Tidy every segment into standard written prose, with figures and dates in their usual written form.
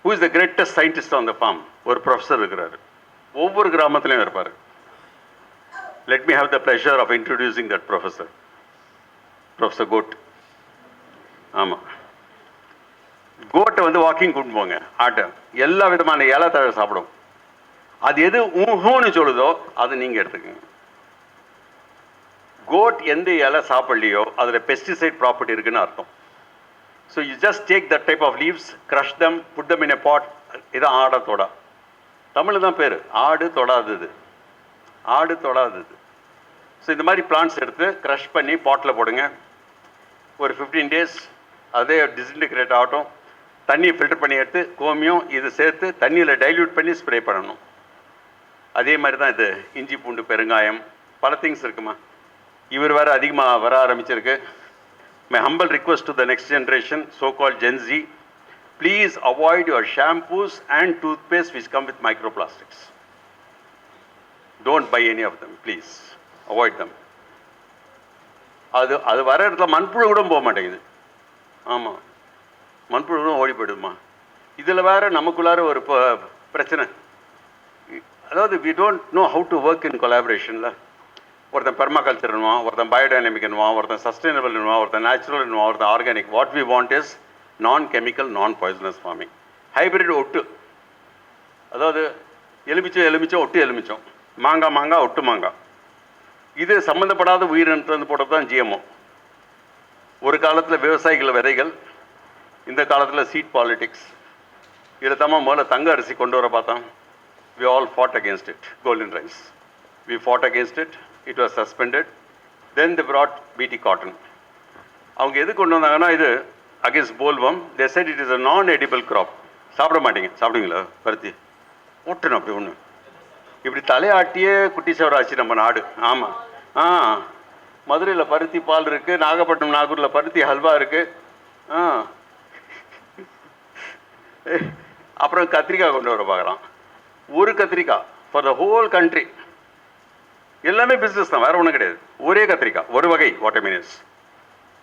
Who is the greatest scientist on the farm? ஒரு professor இருக்கிறாரு, ஒவ்வொரு கிராமத்துலையும் இருப்பார். Let me have the pleasure of introducing that professor, professor goat. ஆமாம், கோட்டை வந்து வாக்கிங் கூட்டு போங்க, ஆட்டை எல்லா விதமான இலை தழை சாப்பிடும். அது எது ஊஹூன்னு சொல்லுதோ அது நீங்கள் எடுத்துக்கோங்க. கோட் எந்த இலை சாப்பிடலையோ அதில் பெஸ்டிசைட் ப்ராப்பர்ட்டி இருக்குன்னு அர்த்தம். So you just take that type of leaves, crush them, put them in a pot. இதான் ஆட தொடா, தமிழ் தான் பேர், ஆடு தொடாதது, ஆடு தொடாதது. ஸோ இந்த மாதிரி பிளான்ட்ஸ் எடுத்து க்ரஷ் பண்ணி பாட்டில் போடுங்க. ஒரு 15 days அதே டிஸ்இன்டிகிரேட் ஆகட்டும். தண்ணியை ஃபில்டர் பண்ணி எடுத்து கோமியம் இது சேர்த்து தண்ணியில் டைல்யூட் பண்ணி ஸ்ப்ரே பண்ணணும். அதே மாதிரி தான் இது இஞ்சி பூண்டு பெருங்காயம் பல திங்ஸ் இருக்குமா. இவர் வேறு அதிகமாக வர ஆரம்பிச்சிருக்கு. My humble request to the next generation, so called Gen Z, please avoid your shampoos and toothpaste which come with microplastics. Don't buy any of them, please. Avoid them. அது வர இடத்துல மண்புழு கூட போக மாட்டேங்குது. ஆமாம், மண்புழு கூட ஓடி போயிடுமா. இதில் வேறு நமக்குள்ளார ஒரு பிரச்சனை. அதாவது we don't know how to work in கொலாபரேஷனில். ஒருத்தன் பெர்மாகல்ச்சர்னுவான், ஒருத்தன் பயோடைனமிக்னுவான், ஒருத்தன் சஸ்டைனபிள்னுவான், ஒருத்தன் நேச்சுரல்னுவான், ஒருத்தன் organic. What we want is non chemical, non poisonous farming. Hybrid ஒட்டு, அதாவது எலுமிச்சம் ஒட்டு எலுமிச்சம், மாங்காய் ஒட்டு மாங்காய். இது சம்மந்தப்படாத உயிரினத்தை போட்டது தான் ஜிஎம்ஓ. ஒரு காலத்தில் விவசாயிகள் விதைகள், இந்த காலத்தில் சீட் பாலிட்டிக்ஸ். இதில் தான் முதல்ல தங்க அரிசி கொண்டு வர பார்த்தோம். We all fought against it. Golden rice, we fought against it. It was suspended. Then they brought BT cotton. அவங்க எது கொண்டு வந்தாங்கன்னா இது against bollworm. They said it is a non-edible crop. சாப்பிட மாட்டீங்க, சாப்பிடுவீங்களா பருத்தி? ஒட்டணும் அப்படி ஒன்று இப்படி தலையாட்டியே குட்டி சவராச்சு நம்ம நாடு. ஆமாம், மதுரையில் பருத்தி பால் இருக்குது, நாகப்பட்டினம் நாகூரில் பருத்தி ஹல்வா இருக்குது. அப்புறம் கத்திரிக்காய் கொண்டு வர பார்க்குறான். ஒரு கத்திரிக்காய் ஃபார் த ஹோல் கண்ட்ரி. எல்லாமே பிஸ்னஸ் தான், வேறு ஒன்றும் கிடையாது. ஒரே கத்திரிக்காய், ஒரு வகை. What I mean is,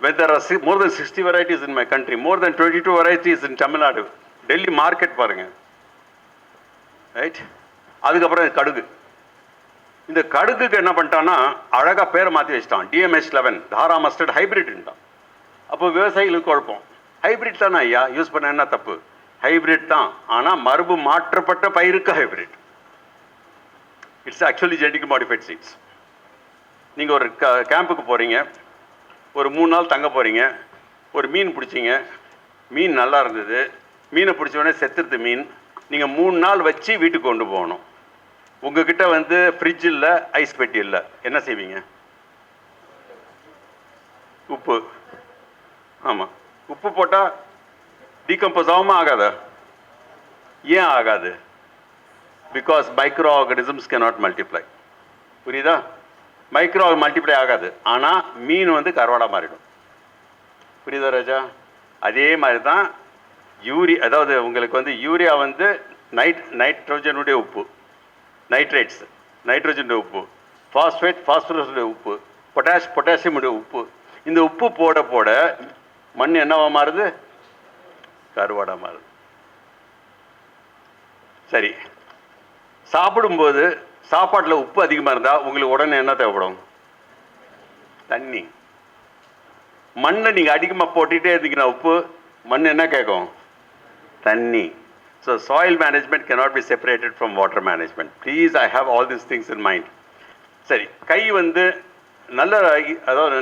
when there are more than 60 varieties in my country, more than 22 varieties in Tamil Nadu. Delhi market பாருங்கள், ரைட். அதுக்கப்புறம் கடுகு. இந்த கடுகுக்கு என்ன பண்ணிட்டான்னா அழகாக பேரை மாற்றி வச்சிட்டான், DMH11 தாரா மஸ்டர்ட் ஹைப்ரிட்ன்ட்டான். அப்போ விவசாயிகளுக்கு குழப்பம். ஹைப்ரிட் தானே ஐயா யூஸ் பண்ண, என்ன தப்பு? ஹைப்ரிட் தான், ஆனால் மரபு மாற்றப்பட்ட பயிருக்கு hybrid. It's actually genetic modified seeds. நீங்கள் ஒரு கேம்புக்கு போகிறீங்க, ஒரு 3 நாள் தங்க போகிறீங்க, ஒரு மீன் பிடிச்சிங்க, மீன் நல்லா இருந்தது, மீனை பிடிச்சோடனே செத்துருது மீன். நீங்கள் 3 நாள் வச்சு வீட்டுக்கு கொண்டு போகணும். உங்ககிட்ட வந்து ஃப்ரிட்ஜ் இல்லை, ஐஸ் பெட்டி இல்லை, என்ன செய்வீங்க? உப்பு. ஆமாம், உப்பு போட்டால் டீகம்போஸ் ஆகுமா ஆகாதா? ஏன் ஆகாது? Because micro organisms cannot multiply. புரியுதா? மைக்ரோ மல்டிப்ளை ஆகாது, ஆனால் மீன் வந்து கருவாடா மாறிடும். புரியுதா ராஜா? அதே மாதிரி தான் அதாவது உங்களுக்கு வந்து யூரியா வந்து நைட்ரோஜனுடைய உப்பு, நைட்ரேட்ஸ் நைட்ரோஜனுடைய உப்பு, ஃபாஸ்பேட் ஃபாஸ்பரஸுடைய உப்பு, பொட்டாசியமுடைய உப்பு. இந்த உப்பு போட போட மண் என்னவா மாறுது? கருவாடா மாறுது. சரி, சாப்பிடும்போது சாப்பாட்டில் உப்பு அதிகமாக இருந்தால் உங்களுக்கு உடனே என்ன தேவைப்படும்? தண்ணி. மண்ணை நீங்கள் அதிகமாக போட்டுகிட்டே இருந்தீங்கன்னா உப்பு, மண் என்ன கேட்கும்? தண்ணி. So soil management cannot be separated from water management. Please, I have all these things in mind. சரி, கை வந்து நல்ல, அதாவது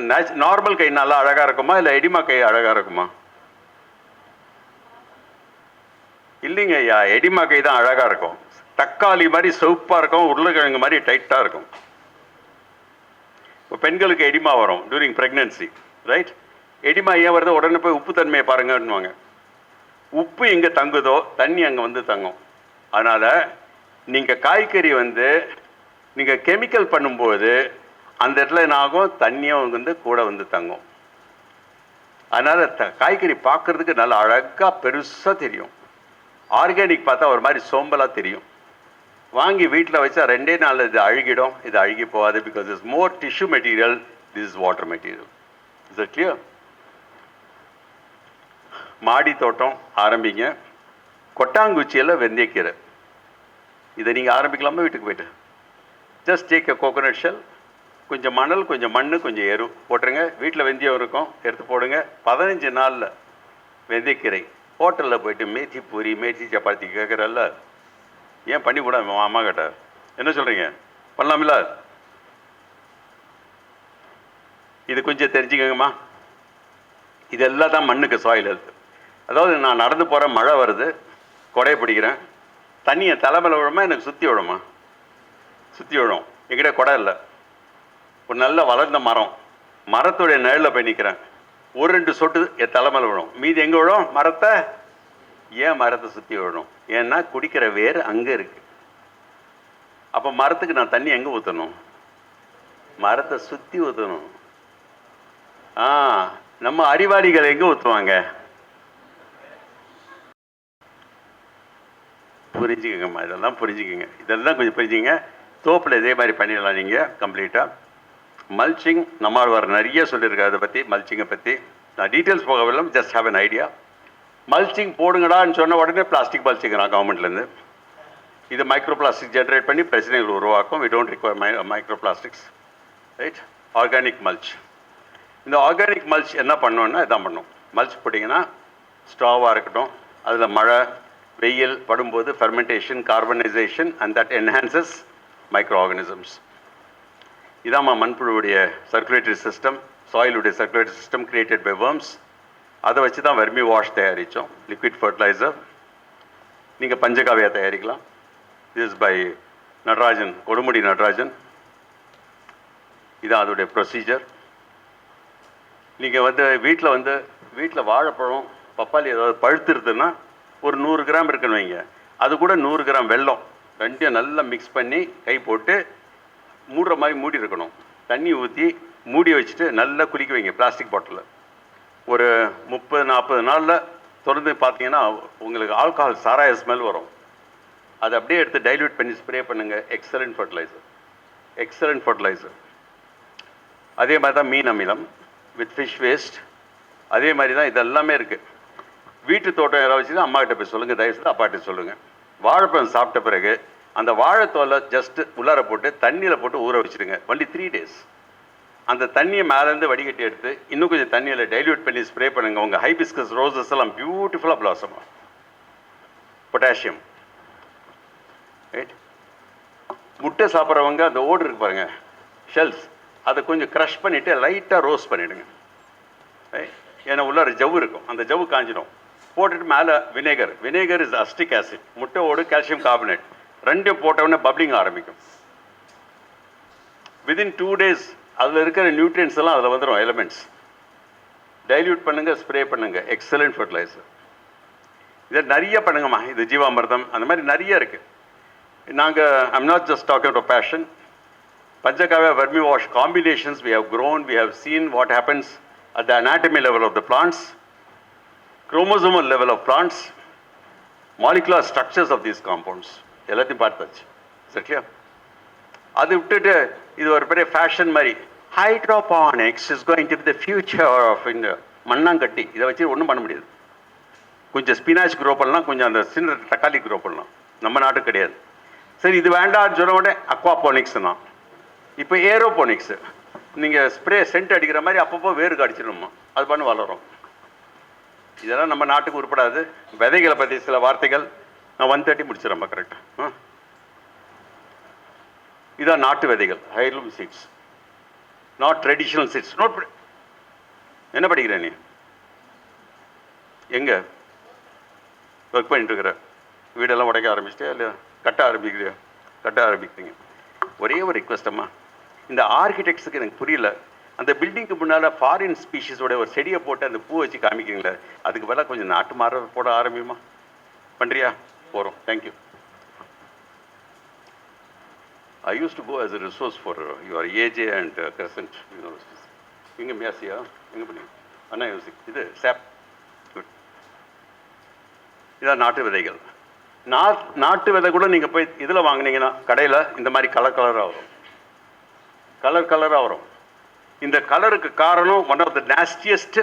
நார்மல் கை நல்லா அழகாக இருக்குமா, இல்லை எடிமா கை அழகாக இருக்குமா? இல்லைங்க ஐயா, எடிமா கை தான் அழகாக இருக்கும். தக்காளி மாதிரி செவப்பாக இருக்கும், உருளைக்கிழங்கு மாதிரி டைட்டாக இருக்கும். இப்போ பெண்களுக்கு எடிமா வரும் டியூரிங் ப்ரெக்னென்சி, ரைட்? எடிமா ஏன் வருது? உடனே போய் உப்பு தன்மையை பாருங்கன்னுவாங்க. உப்பு எங்கே தங்குதோ தண்ணி அங்கே வந்து தங்கும். அதனால் நீங்கள் காய்கறி வந்து நீங்கள் கெமிக்கல் பண்ணும்போது அந்த இடத்துல என்ன ஆகும்? தண்ணியும் வந்து கூட வந்து தங்கும். அதனால் காய்கறி பார்க்குறதுக்கு நல்லா அழகாக பெருசாக தெரியும். ஆர்கானிக் பார்த்தா ஒரு மாதிரி சோம்பலாக தெரியும். வாங்கி வீட்டில் வச்சா 2 நாள் இது அழுகிடும். இது அழுகி போகாது. Because is more tissue material, this is water material. Is it clear? மாடி தோட்டம் ஆரம்பிங்க. கொட்டாங்குச்சியில் வெந்தயக்கீரை. இதை நீங்கள் ஆரம்பிக்கலாமா வீட்டுக்கு போய்ட்டு? Just take a coconut shell, கொஞ்சம் மணல், கொஞ்சம் மண், கொஞ்சம் எரு போட்டுருங்க. வீட்டில் வெந்தயம் இருக்கும், எடுத்து போடுங்க. 15 நாளில் வெந்தயக்கீரை. ஹோட்டலில் போயிட்டு மேத்தி பூரி, மேத்தி சப்பாத்தி கேட்குறல்ல, ஏன் பண்ணி கூட அம்மா கிட்ட என்ன சொல்கிறீங்க? பண்ணலாமில்ல? இது கொஞ்சம் தெரிஞ்சுக்கங்கம்மா. இதெல்லாம் தான் மண்ணுக்கு சாயில் ஹெல்த். அதாவது நான் நடந்து போகிறேன், மழை வருது, கொடையை பிடிக்கிறேன், தண்ணியை தலைமையில் விழுமா எனக்கு சுற்றி விழுமா? சுற்றி விழும். என்கிட்ட கொடை இல்லை. ஒரு நல்ல வளர்ந்த மரம், மரத்துடைய நிழலில் போய் நிற்கிறேன், ஒரு 2 சொட்டு என் தலைமையில் விழும். மீதி எங்கே விழும்? மரத்தை. ஏன் மரத்தை சுற்றி விழும்? ஏன்னா குடிக்கிற வேர் அங்கே இருக்கு. அப்போ மரத்துக்கு நான் தண்ணி எங்கே ஊற்றணும்? மரத்தை சுற்றி ஊற்றணும். நம்ம அறிவாளிகள் எங்கே ஊற்றுவாங்க? புரிஞ்சுக்கங்கம்மா, இதெல்லாம் புரிஞ்சுக்கங்க, இதெல்லாம் கொஞ்சம் புரிஞ்சுங்க. தோப்பில் இதே மாதிரி பண்ணிடலாம் நீங்கள் கம்ப்ளீட்டாக. மல்ச்சிங் நம்மாழ்வார் நிறைய சொல்லியிருக்காரு அதை பற்றி, மல்ச்சிங்கை பற்றி. நான் டீட்டெயில்ஸ் போகவில்லை, just have an idea. Mulching போடுங்கடான்னு சொன்ன உடனே பிளாஸ்டிக் மல்ச்சிங்கிறான் கவர்மெண்ட்லேருந்து. இது மைக்ரோ பிளாஸ்டிக் ஜென்ரேட் பண்ணி பிரச்சனைகள் உருவாக்கும். We don't require micro plastics, right? Organic mulch. இந்த ஆர்கானிக் மல்ச் என்ன பண்ணோன்னா இதான் பண்ணும். மல்ச் போட்டிங்கன்னா ஸ்ட்ராவாக இருக்கட்டும், அதில் மழை வெயில் படும்போது fermentation, carbonisation, and that enhances micro organisms. இதாம்மா மண்புழுவுடைய சர்க்குலேட்டரி சிஸ்டம், சாயிலுடைய circulatory system created by worms. அதை வச்சு தான் வெர்மி வாஷ் தயாரித்தோம், லிக்விட் ஃபர்டிலைசர். நீங்கள் பஞ்சகாவியா தயாரிக்கலாம். This by Natarajan, Kodumudi Natarajan. இதான் அதோடைய ப்ரொசீஜர். நீங்கள் வீட்டில் வாழைப்பழம், பப்பாளி ஏதாவது பழுத்துருதுன்னா ஒரு 100 கிராம் இருக்குன்னு வைங்க, அது கூட 100 கிராம் வெல்லம் ரெண்டையும் நல்லா மிக்ஸ் பண்ணி கை போட்டு மூடுற மாதிரி மூடி இருக்கணும். தண்ணி ஊற்றி மூடி வச்சுட்டு நல்லா குளிக்க வைங்க பிளாஸ்டிக் பாட்டிலில். ஒரு 30-40 நாளில் திறந்து பார்த்தீங்கன்னா உங்களுக்கு ஆல்கஹால் சாராய ஸ்மெல் வரும். அதை அப்படியே எடுத்து டைல்யூட் பண்ணி ஸ்ப்ரே பண்ணுங்கள். Excellent fertiliser, excellent fertiliser. அதே மாதிரி தான் மீன் அமிலம் வித் ஃபிஷ் வேஸ்ட், அதே மாதிரி தான் இது எல்லாமே இருக்குது. வீட்டு தோட்டம் யாராவது வச்சு அம்மா கிட்ட போய் சொல்லுங்கள், தயவுசெய்து அப்பாட்ட சொல்லுங்கள். வாழைப்பழம் சாப்பிட்ட பிறகு அந்த வாழைத்தோலை ஜஸ்ட்டு உள்ளார போட்டு தண்ணியில் போட்டு ஊற வச்சுடுங்க. Only 3 days. அந்த தண்ணியை மேலேருந்து வடிகட்டி எடுத்து இன்னும் கொஞ்சம் தண்ணியில் டைல்யூட் பண்ணி ஸ்ப்ரே பண்ணுங்கள். உங்கள் ஹைபிஸ்கஸ் ரோசஸ் எல்லாம் பியூட்டிஃபுல்லாக பிளாசம். Potassium, right? முட்டை சாப்பிட்றவங்க அந்த ஓடு இருக்கு பாருங்கள், ஷெல்ஸ், அதை கொஞ்சம் க்ரஷ் பண்ணிவிட்டு லைட்டாக ரோஸ்ட் பண்ணிவிடுங்க. ஏன்னா உள்ளார ஜவ்வு இருக்கும், அந்த ஜவ்வு காஞ்சிடும். போட்டுட்டு மேலே வினேகர் இஸ் அஸ்டிக் ஆசிட், முட்டை ஓடு கால்சியம் கார்பனேட், ரெண்டும் போட்டவுடனே பப்ளிங் ஆரம்பிக்கும். விதின் 2 days அதில் இருக்கிற நியூட்ரியன்ஸ் எல்லாம் அதில் வந்துடும், எலிமெண்ட்ஸ். டைல்யூட் பண்ணுங்கள், ஸ்ப்ரே பண்ணுங்கள். Excellent fertiliser. இதை நிறைய பண்ணுங்கம்மா. இது ஜீவாமிர்தம், அந்த மாதிரி நிறைய இருக்குது. நாங்கள் I'm not just talking about passion. Panchagavya vermi wash combinations we have grown, we have seen what happens at the anatomy level of the plants, chromosomal level of plants, molecular structures of these compounds. எல்லாத்தையும் பார்த்தாச்சு, சரியா? அது விட்டுட்டு இது ஒரு பெரிய fashion மாதிரி, hydroponics is going to be the future of இந்த மண்ணாங்கட்டி, இதை வச்சு ஒன்றும் பண்ண முடியாது. கொஞ்சம் ஸ்பினாச் க்ரோ பண்ணலாம், கொஞ்சம் அந்த சின்ன தக்காளி க்ரோ பண்ணலாம், நம்ம நாட்டுக்கு கிடையாது. சரி, இது வேண்டாம்னு சொன்ன உடனே அக்வாபானிக்ஸ் தான். இப்போ ஏரோபோனிக்ஸு, நீங்கள் ஸ்ப்ரே சென்ட் அடிக்கிற மாதிரி அப்பப்போ வேருக்கு அடிச்சிடணுமா, அது பண்ணி வளரும். இதெல்லாம் நம்ம நாட்டுக்கு உருப்படாது. விதைகளை பற்றி சில வார்த்தைகள் நான் 1:30 முடிச்சிடறேன் கரெக்டாக. இதான் நாட்டு விதைகள், ஹைலூம் சீட்ஸ், நாட் ட்ரெடிஷ்னல் சீட்ஸ். என்ன படிக்கிற நீ? எங்கே ஒர்க் பண்ணிட்டு இருக்கிற? வீடெல்லாம் உடைக்க ஆரம்பிச்சிட்டியா இல்லையா? கட்ட ஆரம்பிக்கிறியா? கட்ட ஆரம்பிக்கிறீங்க. ஒரே ஒரு ரிக்வெஸ்ட் அம்மா, இந்த ஆர்கிடெக்ட்ஸுக்கு எனக்கு புரியல, அந்த பில்டிங்க்கு முன்னால் ஃபாரின் ஸ்பீஷீஸோட ஒரு செடியை போட்டு அந்த பூ வச்சு காமிக்கிங்களே, அதுக்கு பதிலாக கொஞ்சம் நாட்டு மரம் போட ஆரம்பியுமா? பண்ணுறியா? போகிறோம். Thank you. I used to go as a resource for your AJ and Crescent universities. எங்கே மியாசியா? எங்கே பண்ணி? அண்ணா யூனிவர்சிட்டி. இது சாப். குட். இதான் நாட்டு விதைகள். நாட்டு விதை கூட நீங்கள் போய் இதில் வாங்கினீங்கன்னா கடையில் இந்த மாதிரி கலராக வரும், கலராக வரும். இந்த கலருக்கு காரணம் ஒன் ஆஃப் த நாஸ்டியஸ்ட்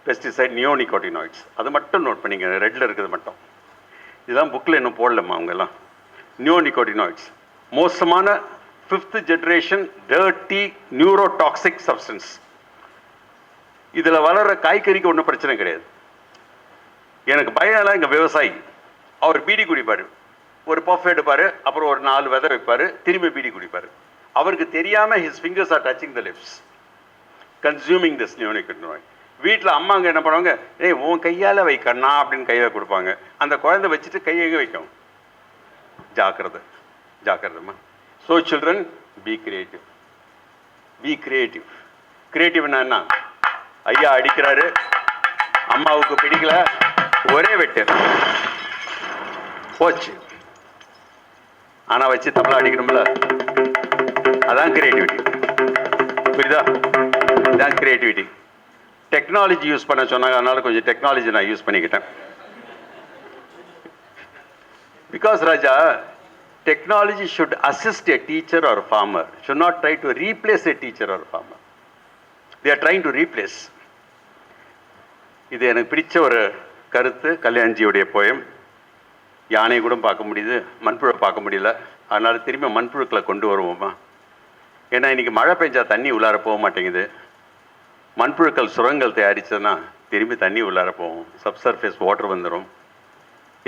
பெஸ்டிசைட், நியோனிகோட்டினாய்ட்ஸ். அது மட்டும் நோட் பண்ணிங்க, ரெட்டில் இருக்கிறது மட்டும். இதெல்லாம் புக்கில் இன்னும் போடலம்மா அவங்கெல்லாம். நியோனிகோட்டினாய்ட்ஸ் மோசமான 5th generation dirty neurotoxic substance. இதில் வளர்கிற காய்கறிக்கு ஒன்றும் பிரச்சனை கிடையாது. எனக்கு பயம் எங்கள் விவசாயி, அவர் பீடி குடிப்பார், ஒரு பஃப் எடுப்பார், அப்புறம் ஒரு 4 விதை வைப்பார், திரும்பி பீடி குடிப்பார். அவருக்கு தெரியாமல் his fingers are touching the lips consuming this neonicotinoid. வீட்டில் அம்மாங்க என்ன பண்ணுவாங்க, ஏய் உன் கையால் வை கண்ணா அப்படின்னு கையை கொடுப்பாங்க. அந்த குழந்தை வச்சுட்டு கையை எங்கே வைக்கும்? ஜாக்கிரதை, ஜாக்கிரதைம்மா. So children, be creative, be creative. கிரியேட்டிவ்னா என்ன? ஐயா அடிக்கிறாரு, அம்மாவுக்கு பிடிக்கல, ஒரே வெட்டு போச்சு. ஆனால் வச்சு தப்பலாம் அடிக்கணும்ல, அதான் கிரியேட்டிவிட்டி. புரியுதா? இதுதான் கிரியேட்டிவிட்டி. டெக்னாலஜி யூஸ் பண்ண சொன்னாங்க, அதனால கொஞ்சம் டெக்னாலஜி நான் யூஸ் பண்ணிக்கிட்டேன். Because Raja, technology should assist a teacher or a farmer, should not try to replace a teacher or a farmer. They are trying to replace. இது எனக்கு பிடிச்ச ஒரு கருத்து, கல்யாண்ஜியுடைய போயம். யானை கூட பார்க்க முடியுது, மண்புழு பார்க்க முடியல, அதனால் திரும்பி மண்புழுக்களை கொண்டு வருவோமா. ஏன்னா இன்றைக்கி மழை பெஞ்சா தண்ணி உள்ளார போக மாட்டேங்குது. மண்புழுக்கள் சுரங்கள் தயாரித்ததுன்னா திரும்பி தண்ணி உள்ளார போகும், சப்சர்ஃபேஸ் வாட்டர் வந்துடும்.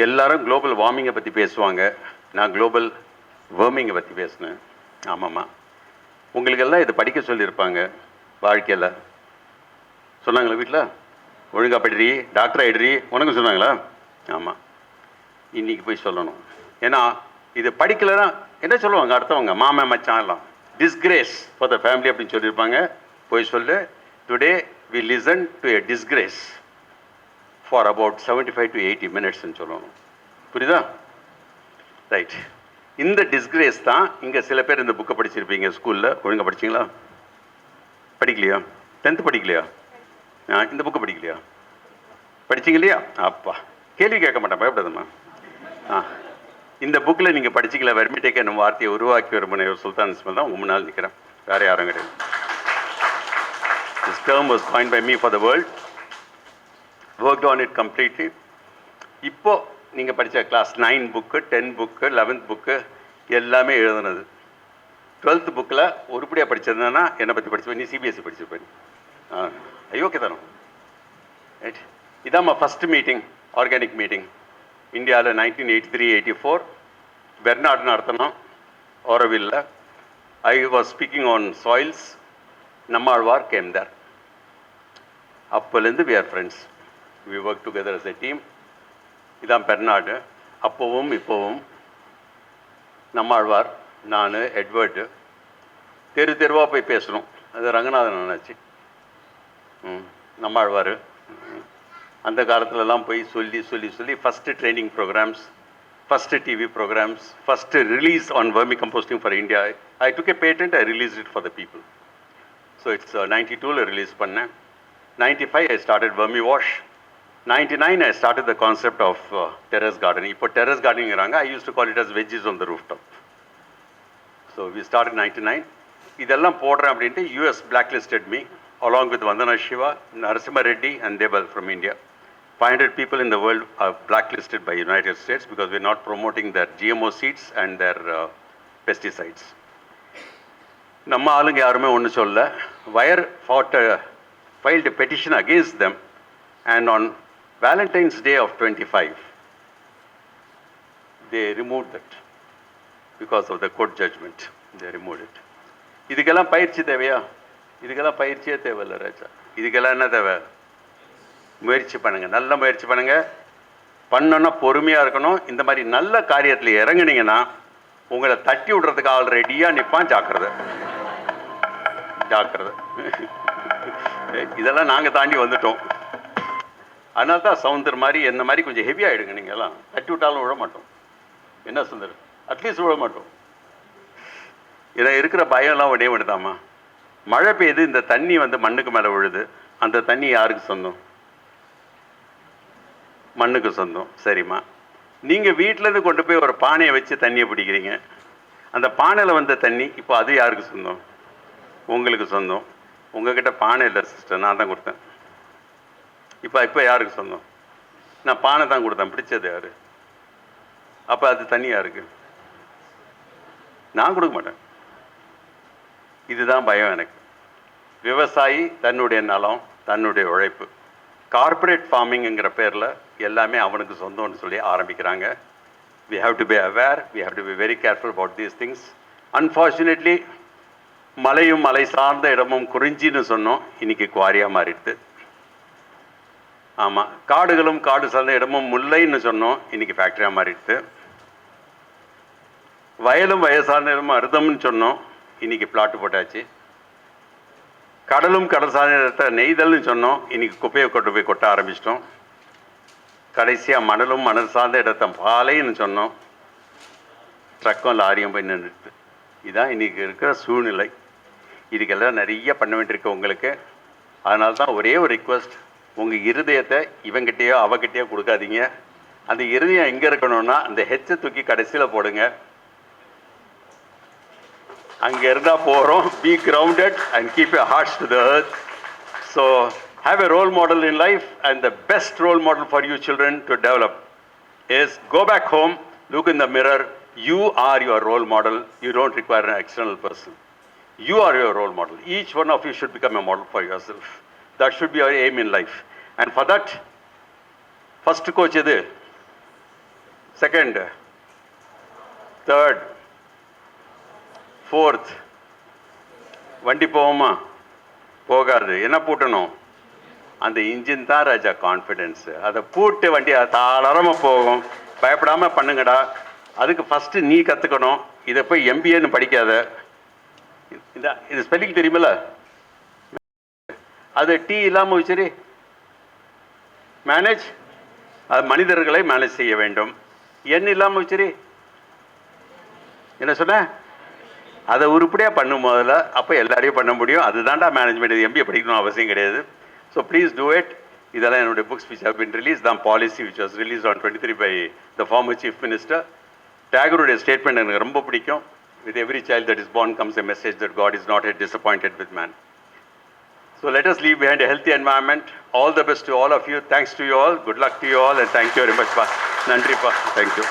எல்லாரும் குளோபல் வார்மிங்கை பற்றி பேசுவாங்க, நான் குளோபல் வார்மிங்கை பற்றி பேசினேன். ஆமாம்மா, உங்களுக்கெல்லாம் இதை படிக்க சொல்லியிருப்பாங்க வாழ்க்கையில். சொன்னாங்களா வீட்டில்? ஒழுங்காக படிடி, டாக்டர் ஆகிடுறி, உனக்கு சொன்னாங்களா? ஆமாம், இன்றைக்கி போய் சொல்லணும். ஏன்னா இது படிக்கலைன்னா என்ன சொல்லுவாங்க அடுத்தவங்க, மாமன் மச்சான் எல்லாம், டிஸ்கிரேஸ் ஃபார் த ஃபேமிலி அப்படின்னு சொல்லியிருப்பாங்க. போய் சொல்லு, today we listen to a disgrace for about 75 to 80 minutesன்னு சொல்லணும். புரியுதா? ரைட். இந்த டிஸ்கிரேஸ் தான் இங்கே சில பேர் இந்த புக்கை படிச்சிருப்பீங்க ஸ்கூலில். ஒழுங்காக படிச்சிங்களா? படிக்கலையா? 10th படிக்கலையா? இந்த புக்கை படிக்கலையா? படிச்சிங்க இல்லையா? அப்பா, கேள்வி கேட்க மாட்டேன், பயப்படாதம்மா. இந்த புக்கில் நீங்கள் படிச்சிங்களா? வெர்மிடேக் என்னும் வார்த்தையை உருவாக்கி வரும் முனைவர் சுல்தான் இஸ்மாயில் தான் உங்கள் முன்னால் நிற்கிறேன், வேறு யாரும் கிடையாது. This term was coined by me for the world. Worked on it completely. இப்போ நீங்கள் படித்த class 9 book, 10 book, 11th book எல்லாமே எழுதுனது. 12th புக்கில் உருப்படியாக படித்ததுன்னா என்னை பற்றி படிச்சுப்பேன். நீ சிபிஎஸ்சி படிச்சிருப்பேன். ஓகே தானே? ரைட். இதாம்மா ஃபஸ்ட்டு மீட்டிங், ஆர்கானிக் மீட்டிங் இந்தியாவில் 1983-84 பெர்னார்டு நடத்தினோம் ஆரோவில்ல. I was speaking on soils. Nammalvar came there. அப்போலேருந்து we are friends. We work together as a team. இதான் பெர்னார்டு. அப்போவும் இப்போவும் நம்மாழ்வார், நான், எட்வர்டு தெருவாக போய் பேசணும். அது ரங்கநாதன் அண்ணாச்சி. நம்மாழ்வார் அந்த காலத்துலலாம் போய் சொல்லி first training programmes, first TV programmes, first release on vermi composting for India. I took a patent, I release it for the people. So it's 92 release பண்ணேன். 95 I started vermi wash. 99 I started the concept of terrace gardening. இப்போ terrace gardening றாங்க. I used to call it as veggies on the rooftop. So we started 99. இதெல்லாம் போடுறேன் அப்படின்ட்டு US blacklisted me along with Vandana Shiva, Narasimha Reddy and Debal from India. 500 people in the world are blacklisted by United States because we're not promoting their GMO seeds and their pesticides. நம்ம ஆளுங்க யாருமே ஒன்று சொல்ல. Wire filed a petition against them, and on Valentine's Day of 25 they removed that because of the court judgment. They removed it. இதுக்கெல்லாம் பயிற்சி தேவையா? இதுக்கெல்லாம் பயிற்சியே தேவையில்லை ராஜா. இதுக்கெல்லாம் என்ன தேவை? முயற்சி பண்ணுங்கள், நல்ல முயற்சி பண்ணுங்கள். பண்ணோன்னா பொறுமையாக இருக்கணும். இந்த மாதிரி நல்ல காரியத்தில் இறங்குனீங்கன்னா உங்களை தட்டி விடுறதுக்கு ஆள் ரெடியாக நிற்பான். ஜாக்கிரதை, ஜாக்கிரதை. இதெல்லாம் நாங்கள் தாண்டி வந்துட்டோம். அதனால தான் சவுந்தர் மாதிரி என்ன மாதிரி கொஞ்சம் ஹெவியாகிடுங்க. நீங்கள் எல்லாம் தட்டி விட்டாலும் விழ மாட்டோம். என்ன சுந்தர், அட்லீஸ்ட் விழ மாட்டோம். இதை இருக்கிற பயம்லாம் உடனே விடுதாம்மா. மழை பெய்யுது, இந்த தண்ணி வந்து மண்ணுக்கு மேலே விழுது. அந்த தண்ணி யாருக்கு சொந்தம்? மண்ணுக்கு சொந்தம். சரிம்மா, நீங்கள் வீட்டிலேருந்து கொண்டு போய் ஒரு பானையை வச்சு தண்ணியை பிடிக்கிறீங்க. அந்த பானையில் வந்த தண்ணி இப்போ அது யாருக்கு சொந்தம்? உங்களுக்கு சொந்தம். உங்ககிட்ட பானை இல்லை சிஸ்டர், நான் தான் கொடுத்தேன். இப்போ யாருக்கு சொந்தம்? நான் பானை தான் கொடுத்தேன். பிடிச்சது யார்? அப்போ அது தனியாக இருக்குது. நான் கொடுக்க மாட்டேன். இதுதான் பயம் எனக்கு. விவசாயி தன்னுடைய நலம், தன்னுடைய உழைப்பு. கார்ப்பரேட் ஃபார்மிங்குங்கிற பேரில் எல்லாமே அவனுக்கு சொந்தம்னு சொல்லி ஆரம்பிக்கிறாங்க. We have to be aware, we have to be very careful about these things. Unfortunately, மலையும் மலை சார்ந்த இடமும் குறிஞ்சின்னு சொன்னோம், இன்னைக்கு குவாரியாக மாறிடுது. ஆமாம், காடுகளும் காடு சார்ந்த இடமும் முல்லைன்னு சொன்னோம், இன்னைக்கு ஃபேக்ட்ரியாக மாறிடுது. வயலும் வயல் சார்ந்த இடமும் அர்த்தம்னு சொன்னோம், இன்னைக்கு பிளாட்டு போட்டாச்சு. கடலும் கடல் சார்ந்த இடத்தை நெய்தல்னு சொன்னோம், இன்னைக்கு குப்பையை கொண்டு போய் கொட்ட ஆரம்பிச்சிட்டோம். கடைசியாக மணலும் மணல் சார்ந்த இடத்தை பாலைன்னு சொன்னோம், ட்ரக்கும் லாரியும் போய் நின்றுட்டு. இதுதான் இன்றைக்கி இருக்கிற சூழ்நிலை. இதுக்கெல்லாம் நிறைய பண்ண வேண்டியிருக்கு உங்களுக்கு. அதனால தான் ஒரே ஒரு ரிக்வெஸ்ட், உங்கள் இருதயத்தை இவங்கிட்டேயோ அவகிட்டேயோ கொடுக்காதீங்க. அந்த இருதயம் எங்கே இருக்கணும்னா அந்த ஹெச்சை தூக்கி கடைசியில் போடுங்க. அங்கே இருந்தால் போகிறோம். Be grounded and keep your hearts to the earth. So have a role model in life, and the best role model for you children to develop is go back home, look in the mirror. You are your role model. You don't require an external person. You are your role model. Each one of you should become a model for yourself. That should be your aim in life. And for that, first coach edu, second, third, fourth, வண்டி போவோமா? போகாது. என்ன பூட்டணும்? அந்த engine தான் ராஜா confidence. அதை பூட்டு வண்டி தாளரமாக போகும். பயப்படாமல் பண்ணுங்கடா. அதுக்கு ஃபஸ்ட்டு நீ கற்றுக்கணும். இதை போய் எம்பிஏன்னு படிக்காத. இது ஸ்பெல்லிங் தெரியுமில்ல? அது டி இல்லாமல் வச்சுரி மேனேஜ். அது மனிதர்களை மேனேஜ் செய்ய வேண்டும். என் இல்லாமல் வச்சுரி என்ன சொன்ன? அதை உருப்படியாக பண்ணும் முதல்ல. அப்போ எல்லாரையும் பண்ண முடியும். அதுதான்டா மேனேஜ்மெண்ட். எம்பிஏ படிக்கணும் அவசியம் கிடையாது. So please do it. இதெல்லாம் என்னுடைய books which have been released. The policy which was released on 23 by the former chief minister. Tagore's statement எனக்கு ரொம்ப பிடிக்கும். With every child that is born comes a message that God is not yet disappointed with man. So let us leave behind a healthy environment. All the best to all of you. Thanks to you all. Good luck to you all, and thank you very much. நன்றிப்பா. Thank you.